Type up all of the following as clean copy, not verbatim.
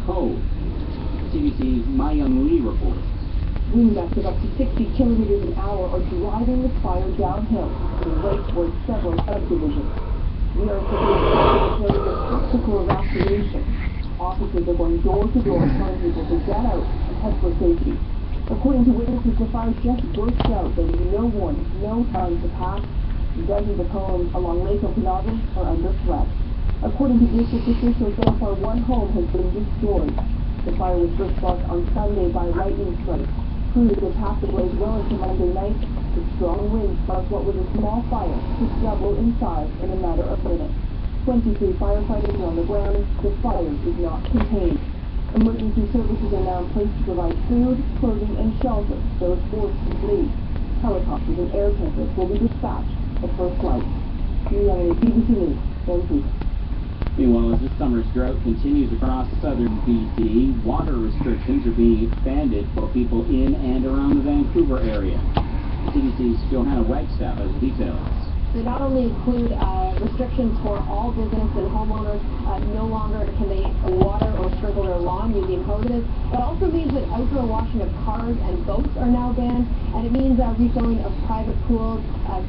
Cove. CBC's My Young Lee reports. Wind gusts of up to 60 kilometers an hour are driving the fire downhill in the wake towards several subdivisions. We are carrying a tactical evacuation. Officers are going door to door telling people to get out and head for safety. According to witnesses, the fire just burst out. There was no warning, no time to pass. Dozens of homes along Lake Okanagan are under threat. According to district officials, so far one home has been destroyed. The fire was first sparked on Sunday by lightning strikes. Crews attacked the blaze well into Monday night. The strong wind sparked what was a small fire to double in size in a matter of minutes. 23 firefighters are on the ground. The fire is not contained. Emergency services are now in place to provide food, clothing, and shelter to those forced to flee. Helicopters and air tankers will be dispatched at first light. BBC News, Vancouver. Meanwhile, as this summer's drought continues across southern BC, water restrictions are being expanded for people in and around the Vancouver area. CBC's Johanna Wagstaff has details. They not only include restrictions for all business and homeowners, no longer can they water or sprinkle their lawn using hoses, but also means that outdoor washing of cars and boats are now banned, and it means refilling of private pools,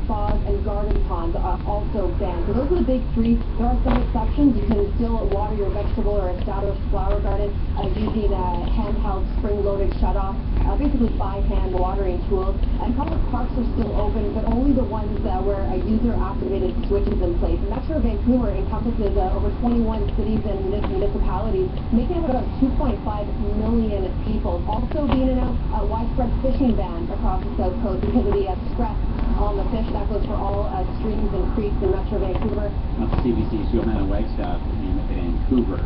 spas, and garden ponds are also banned. So those are the big three. There are some exceptions. You can still water your vegetable or established flower garden using handheld spring-loaded shutoff, basically by hand watering tools. And public parks are still open, but only the ones where a user-activated switch is in place. Metro Vancouver encompasses over 21 cities and municipalities, making up about 2.5 million people. Also being announced a widespread fishing ban across the South Coast because of the stress on the fish. That goes for all streams and creeks in Metro Vancouver. That's CBC's Johanna Wagstaff in Vancouver.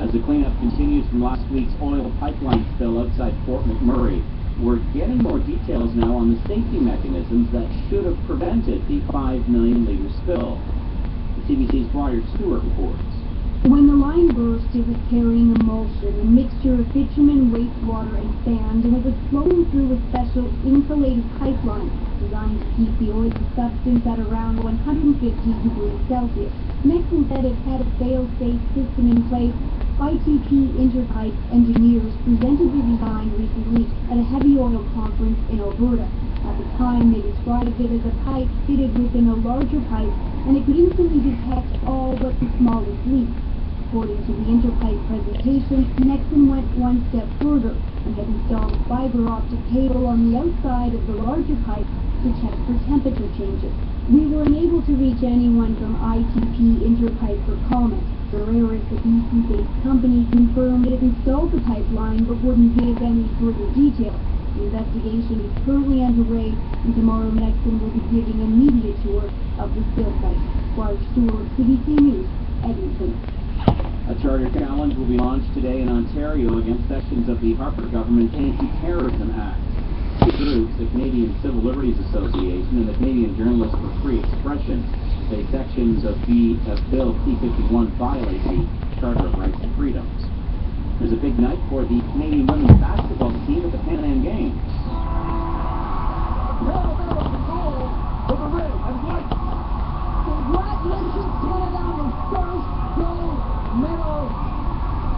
As the cleanup continues from last week's oil pipeline spill outside Fort McMurray, we're getting more details now on the safety mechanisms that should have prevented the 5 million liter spill. CBC's Roger Stewart reports. When the line burst, it was carrying emulsion, a mixture of bitumen, wastewater, and sand, and it was flowing through a special insulated pipeline designed to keep the oily substance at around 150 degrees Celsius. Nexon said it had a fail-safe system in place. ITP Interpipe engineers presented the design recently at a heavy oil conference in Alberta. At the time, they described it as a pipe fitted within a larger pipe, and it could instantly detect all but the smallest leaks. According to the Interpipe presentation, Nexon went one step further and had installed fiber optic cable on the outside of the larger pipe to check for temperature changes. We were unable to reach anyone from ITP Interpipe for comment. Ferreris, a BC-based company, confirmed it installed the pipeline but wouldn't give any further details. The investigation is currently underway, and tomorrow Nexon will be giving a media tour of the spill site. Roger Stewart, CBC News, Edmonton. A charter challenge will be launched today in Ontario against sections of the Harper government's Anti-Terrorism Act. Two groups, the Canadian Civil Liberties Association and the Canadian Journalists for Free Expression, say sections of Bill C-51 violate the Charter of Rights and Freedoms. There's a big night for the Canadian women's basketball team at the Pan Am Games. Congratulations, Canada, on first gold medal.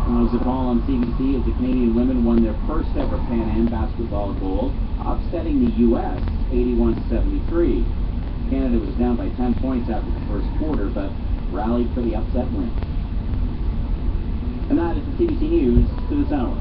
And those that follow on CBC as the Canadian women won their first ever Pan Am basketball gold, upsetting the U.S. 81-73. Canada was down by 10 points after the first quarter, but rallied for the upset win. And that is the CBC News to this hour.